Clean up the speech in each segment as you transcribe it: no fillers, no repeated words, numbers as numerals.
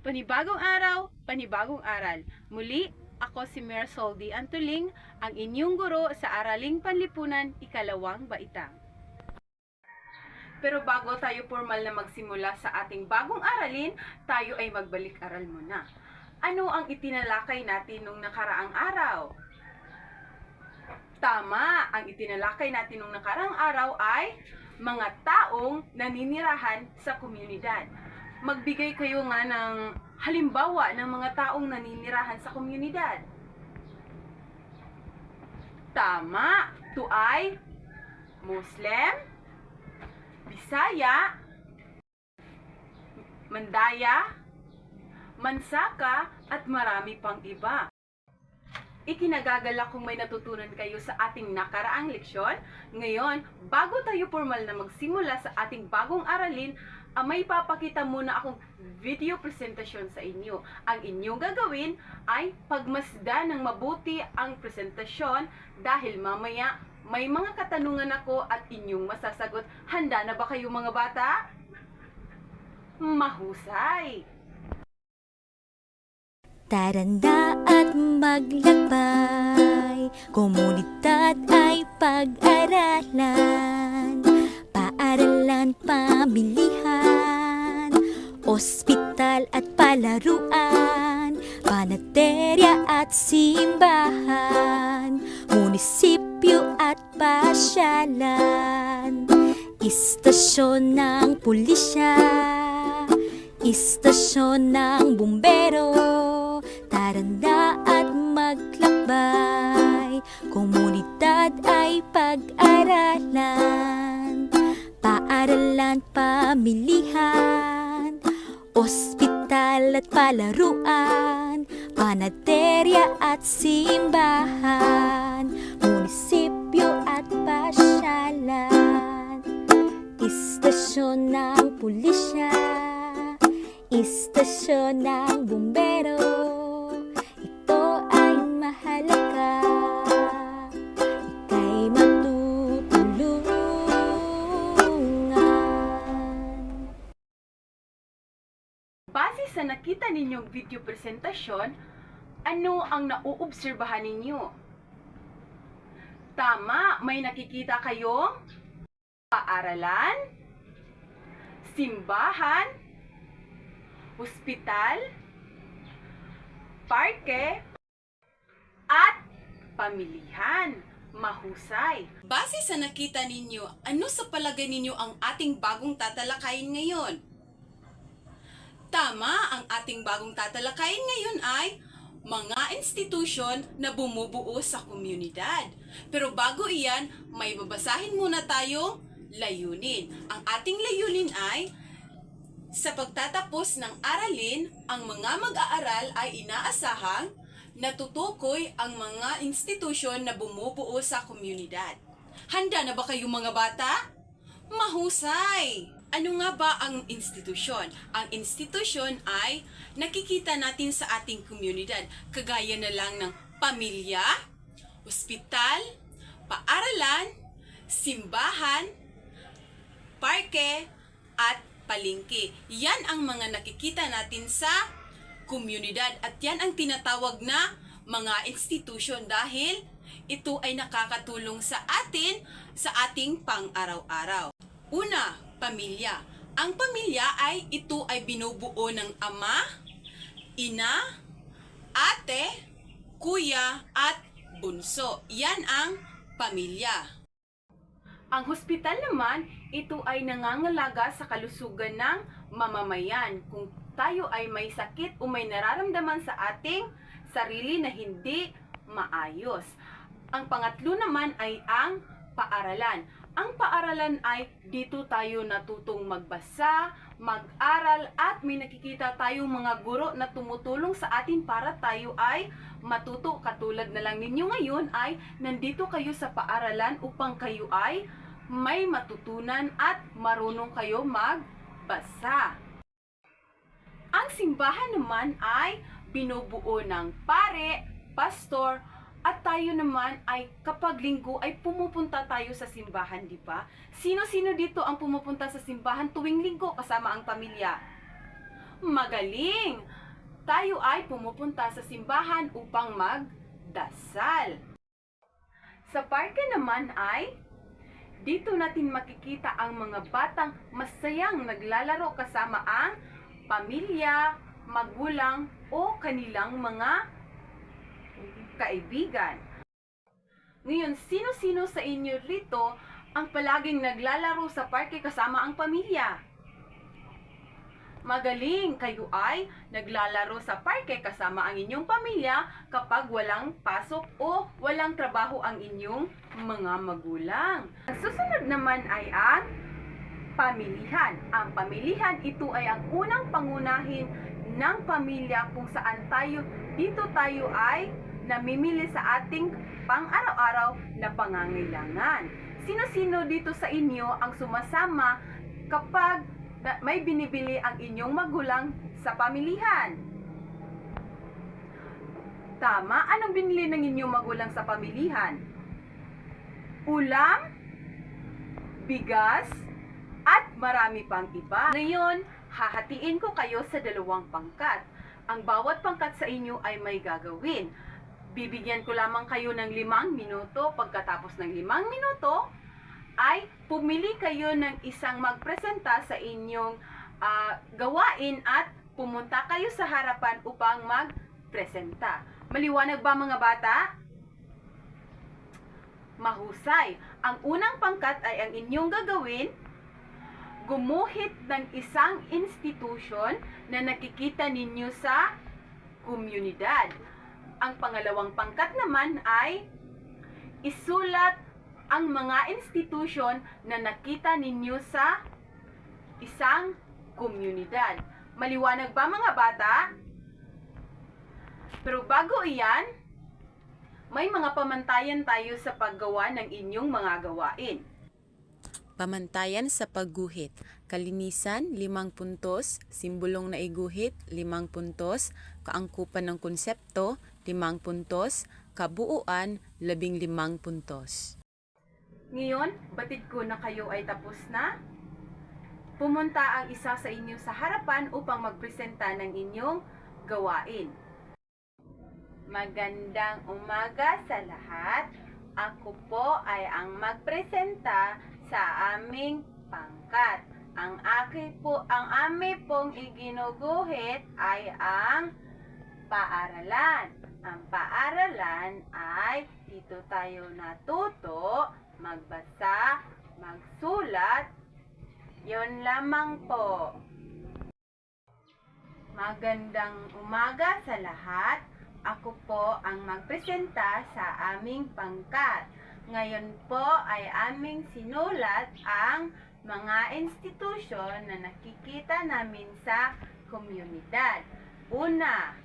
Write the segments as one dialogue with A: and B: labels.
A: Panibagong araw, panibagong aral. Muli, ako si Marisol D. Antuling, ang inyong guro sa Araling Panlipunan, Ikalawang Baitang. Pero bago tayo formal na magsimula sa ating bagong aralin, tayo ay magbalik-aral muna. Ano ang itinalakay natin nung nakaraang araw? Tama, ang itinalakay natin nung nakaraang araw ay mga taong naninirahan sa komunidad. Magbigay kayo nga ng halimbawa ng mga taong naninirahan sa komunidad. Tama, ito ay Muslim, Bisaya, Mandaya, Mansaka, at marami pang iba. Ikinagagalak kung may natutunan kayo sa ating nakaraang leksyon. Ngayon, bago tayo formal na magsimula sa ating bagong aralin, may papakita muna akong video presentasyon sa inyo. Ang inyong gagawin ay pagmasdan ng mabuti ang presentasyon dahil mamaya may mga katanungan ako at inyong masasagot. Handa na ba kayo mga bata? Mahusay!
B: Tara at maglakbay, komunidad ay pag-aralan, paaralan, pamilihan, ospital at palaruan, panaderya at simbahan, munisipyo at pasyalan, istasyon ng pulisya, istasyon ng bumbero. Tara na at maglakbay, komunidad ay pag-aralan, paaralan, pamilihan, ospital at palaruan, panaderya at simbahan, munisipyo at pasyalan, istasyon ng pulisya, istasyon ng bumbero. Ito ay mahalaga, ika'y matutulungan.
A: Base sa nakita ninyong video presentasyon, ano ang nauobserbahan ninyo? Tama, may nakikita kayong paaralan, simbahan, ospital, parke, at pamilihan. Mahusay! Base sa nakita ninyo, ano sa palagay ninyo ang ating bagong tatalakayin ngayon? Tama, ang ating bagong tatalakayin ngayon ay mga institusyon na bumubuo sa komunidad. Pero bago iyan, may babasahin muna tayong layunin. Ang ating layunin ay sa pagtatapos ng aralin, ang mga mag-aaral ay inaasahang natutukoy ang mga institusyon na bumubuo sa komunidad. Handa na ba kayo mga bata? Mahusay! Ano nga ba ang institusyon? Ang institusyon ay nakikita natin sa ating komunidad, kagaya na lang ng pamilya, ospital, paaralan, simbahan, parke, at palengke. Yan ang mga nakikita natin sa komunidad at yan ang tinatawag na mga institusyon dahil ito ay nakakatulong sa atin sa ating pang-araw-araw. Una, pamilya. Ang pamilya ito ay binubuo ng ama, ina, ate, kuya, at bunso. Yan ang pamilya. Ang hospital naman, ito ay nangangalaga sa kalusugan ng mamamayan. Kung tayo ay may sakit o may nararamdaman sa ating sarili na hindi maayos. Ang pangatlo naman ay ang paaralan. Ang paaralan ay dito tayo natutong magbasa, mag-aral, at may nakikita tayong mga guro na tumutulong sa atin para tayo ay matuto. Katulad na lang ninyo ngayon ay nandito kayo sa paaralan upang kayo ay may matutunan at marunong kayo magbasa. Ang simbahan naman ay binubuo ng pare, pastor, at tayo naman ay kapag linggo ay pumupunta tayo sa simbahan, di ba? Sino-sino dito ang pumupunta sa simbahan tuwing linggo kasama ang pamilya? Magaling! tayo ay pumupunta sa simbahan upang magdasal. Sa parke naman ay dito natin makikita ang mga batang masayang naglalaro kasama ang pamilya, magulang o kanilang mga kaibigan. Ngayon, sino-sino sa inyo rito ang palaging naglalaro sa parke kasama ang pamilya? Magaling, kayo ay naglalaro sa parke kasama ang inyong pamilya kapag walang pasok o walang trabaho ang inyong mga magulang. Ang susunod naman ay ang pamilihan. Ang pamilihan, ito ay ang unang pangunahin ng pamilya kung saan dito tayo ay namimili sa ating pang-araw-araw na pangangailangan. Sino-sino dito sa inyo ang sumasama kapag may binibili ang inyong magulang sa pamilihan? Tama, anong binili ng inyong magulang sa pamilihan? Ulam, bigas, at marami pang iba. Ngayon, hahatiin ko kayo sa 2 pangkat. Ang bawat pangkat sa inyo ay may gagawin. Bibigyan ko lamang kayo ng 5 minuto. Pagkatapos ng 5 minuto, ay pumili kayo ng isang magpresenta sa inyong gawain at pumunta kayo sa harapan upang magpresenta. Maliwanag ba mga bata? Mahusay. Ang unang pangkat ay ang inyong gagawin, gumuhit ng isang institusyon na nakikita ninyo sa komunidad. Ang pangalawang pangkat naman ay isulat ang mga institusyon na nakita ninyo sa isang komunidad. Maliwanag ba mga bata? Pero bago iyan, may mga pamantayan tayo sa paggawa ng inyong mga gawain.
C: Pamantayan sa pagguhit. Kalinisan, 5 puntos. Simbolong na iguhit, 5 puntos. Kaangkupan ng konsepto, 5 puntos. Kabuuan, 15 puntos.
A: Ngayon, batid ko na kayo ay tapos na. Pumunta ang isa sa inyo sa harapan upang magpresenta ng inyong gawain. Magandang umaga sa lahat. Ako po ay ang magpresenta sa aming pangkat. Ang aming pong iginuguhit ay ang paaralan. Ang paaralan ay dito tayo natuto magbasa, magsulat. Yon lamang po. Magandang umaga sa lahat. Ako po ang magpresenta sa aming pangkat. Ngayon po ay aming sinulat ang mga institusyon na nakikita namin sa komunidad. Una,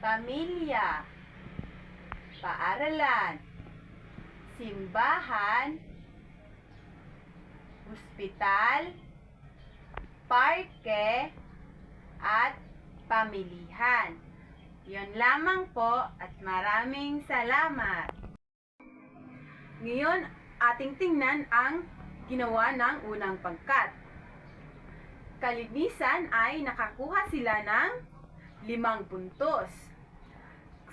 A: pamilya, paaralan, simbahan, ospital, parke, at pamilihan. Yon lamang po at maraming salamat. Ngayon, ating tingnan ang ginawa ng unang pangkat. Kalinisan ay nakakuha sila ng 5 puntos.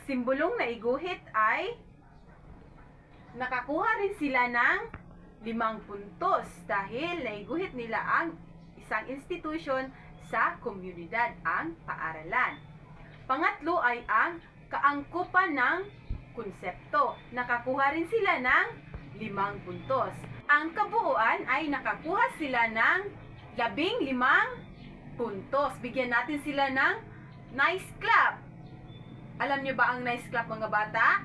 A: Simbolong na iguhit ay nakakuha rin sila ng 5 puntos dahil naiguhit nila ang isang institusyon sa komunidad, ang paaralan. Pangatlo ay ang kaangkupan ng konsepto. Nakakuha rin sila ng 5 puntos. Ang kabuuan ay nakakuha sila ng 15 puntos. Bigyan natin sila ng nice clap. Alam niyo ba ang nice clap mga bata?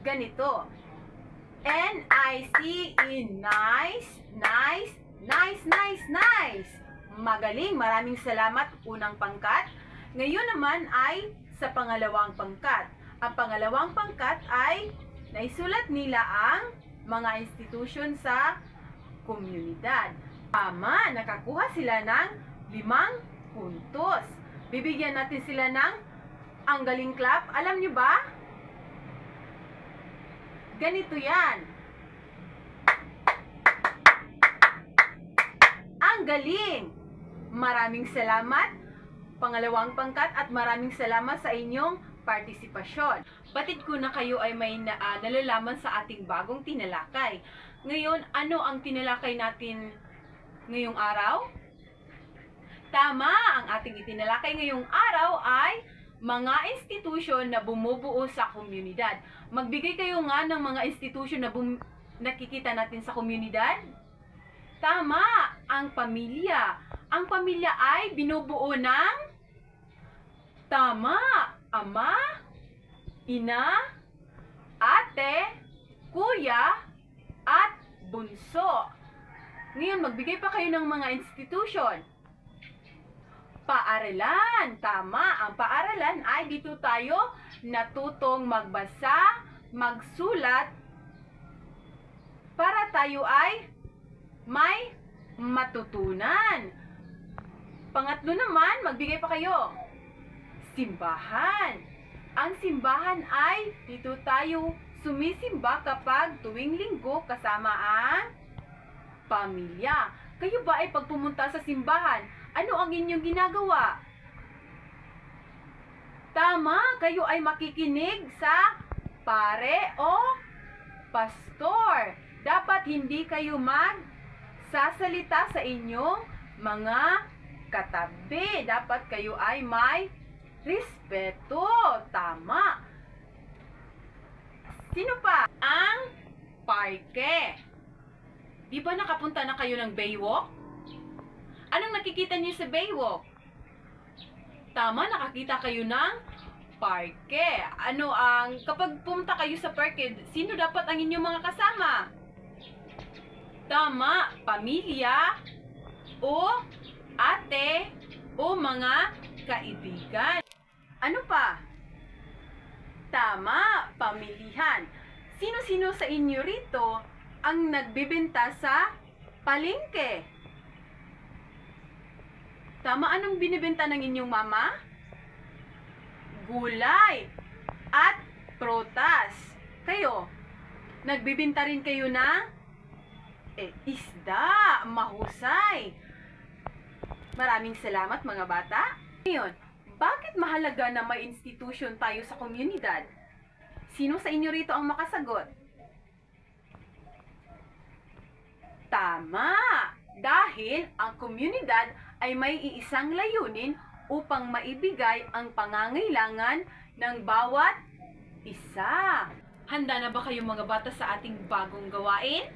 A: Ganito. N-I-C-E, nice, nice, nice, nice, nice. Magaling, maraming salamat unang pangkat. Ngayon naman ay sa pangalawang pangkat. Ang pangalawang pangkat ay naisulat nila ang mga institusyon sa komunidad. Tama, nakakuha sila ng 5 puntos. Bibigyan natin sila ng ang galing clap. Alam niyo ba? Ganito yan. Ang galing! Maraming salamat. pangalawang pangkat at maraming salamat sa inyong partisipasyon. Batid ko na kayo ay may nalalaman sa ating bagong tinalakay. Ngayon, ano ang tinalakay natin ngayong araw? Tama, ang ating itinalakay ngayong araw ay mga institusyon na bumubuo sa komunidad. Magbigay kayo nga ng mga institusyon na nakikita natin sa komunidad. Tama, ang pamilya. Ang pamilya ay binubuo ng tama, ama, ina, ate, kuya, at bunso. Ngayon, magbigay pa kayo ng mga institusyon. Paaralan. Tama, ang paaralan ay dito tayo natutong magbasa, magsulat, para tayo ay may matutunan. Pangatlo naman, magbigay pa kayo. Simbahan. Ang simbahan ay dito tayo sumisimba kapag tuwing linggo kasama ang pamilya. Kayo ba ay pag pumunta sa simbahan, ano ang inyong ginagawa? Tama, kayo ay makikinig sa pare o pastor. Dapat hindi kayo magsasalita sa inyong mga katabi. Dapat kayo ay may respeto. Tama. Sino pa? Ang parke. Di ba nakapunta na kayo ng Baywalk? Anong nakikita niyo sa Baywalk? Tama, nakakita kayo ng parke. Kapag pumunta kayo sa parke, sino dapat ang inyong mga kasama? Tama, pamilya o ate o mga kaibigan. Ano pa? Tama, pamilihan. Sino-sino sa inyo rito ang nagbebenta sa palengke? Tama, anong binibenta ng inyong mama? Gulay at prutas. Kayo, nagbibenta rin kayo ng isda. Mahusay. Maraming salamat mga bata. Ngayon, bakit mahalaga na may institution tayo sa komunidad? Sino sa inyo rito ang makasagot? Tama! Dahil ang komunidad ay may iisang layunin upang maibigay ang pangangailangan ng bawat isa. Handa na ba kayo mga bata sa ating bagong gawain?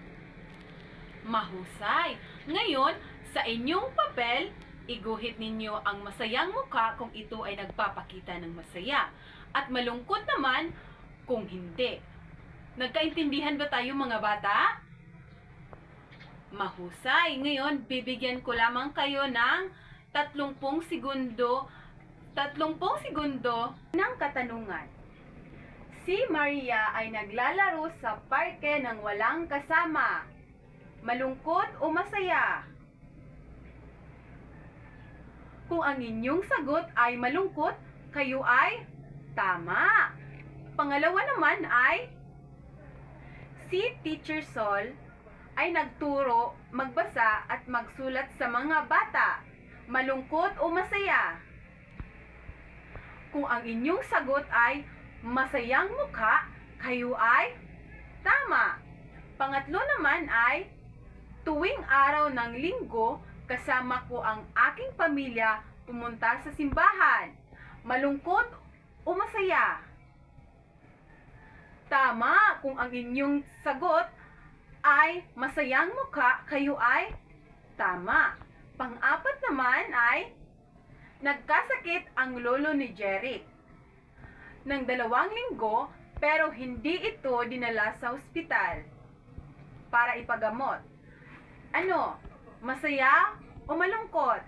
A: Mahusay! Ngayon, sa inyong papel, iguhit ninyo ang masayang mukha kung ito ay nagpapakita ng masaya. At malungkot naman kung hindi. Nagkaintindihan ba tayo mga bata? Mahusay. Ngayon, bibigyan ko lamang kayo ng 30 segundo ng katanungan. Si Maria ay naglalaro sa parke ng walang kasama. Malungkot o masaya? Kung ang inyong sagot ay malungkot, kayo ay tama. Pangalawa naman ay si Teacher Sol ay nagturo magbasa at magsulat sa mga bata. Malungkot o masaya? Kung ang inyong sagot ay masayang mukha, kayo ay tama. Pangatlo naman ay tuwing araw ng linggo, kasama ko ang aking pamilya pumunta sa simbahan. Malungkot o masaya? Tama, kung ang inyong sagot ay masayang mukha, kayo ay tama. Pang-apat naman ay nagkasakit ang lolo ni Jeric ng 2 linggo pero hindi ito dinala sa ospital para ipagamot. Ano? Masaya o malungkot?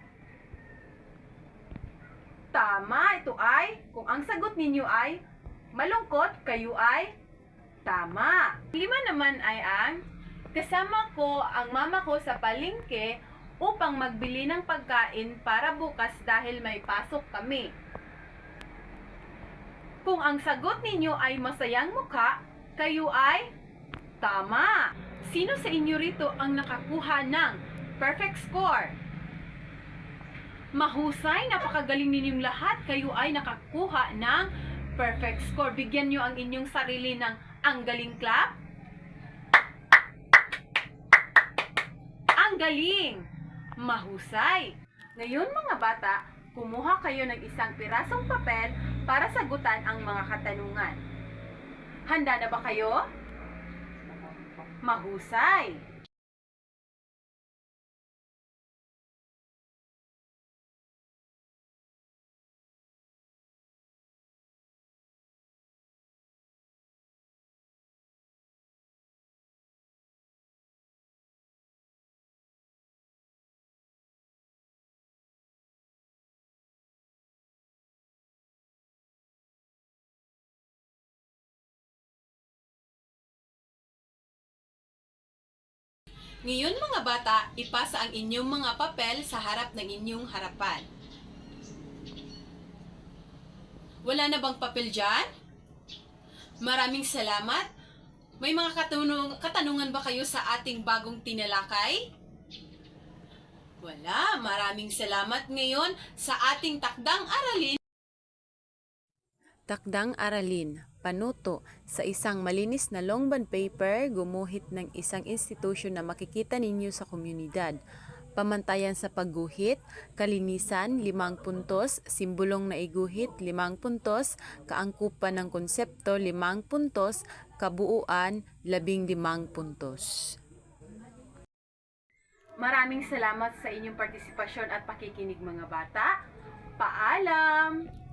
A: Tama, ito ay, kung ang sagot ninyo ay malungkot, kayo ay tama. 5 naman ay ang kasama ko ang mama ko sa palengke upang magbili ng pagkain para bukas dahil may pasok kami. Kung ang sagot ninyo ay masayang mukha, kayo ay tama. Sino sa inyo rito ang nakakuha ng perfect score? Mahusay, napakagaling ninyong lahat. Kayo ay nakakuha ng perfect score. Bigyan nyo ang inyong sarili ng ang galing clap. Ang galing! Mahusay! Ngayon mga bata, kumuha kayo ng isang pirasong papel para sagutan ang mga katanungan. Handa na ba kayo? Mahusay! Ngayon mga bata, ipasa ang inyong mga papel sa harap ng inyong harapan. Wala na bang papel dyan? Maraming salamat. May mga katanungan ba kayo sa ating bagong tinalakay? Wala. Maraming salamat ngayon sa ating takdang aralin.
C: Takdang aralin, panuto, sa isang malinis na long bond paper, gumuhit ng isang institusyon na makikita ninyo sa komunidad. Pamantayan sa pagguhit, kalinisan, 5 puntos, simbolong na iguhit, 5 puntos, kaangkupan ng konsepto, 5 puntos, kabuuan, 15 puntos.
A: Maraming salamat sa inyong partisipasyon at pakikinig mga bata. Paalam!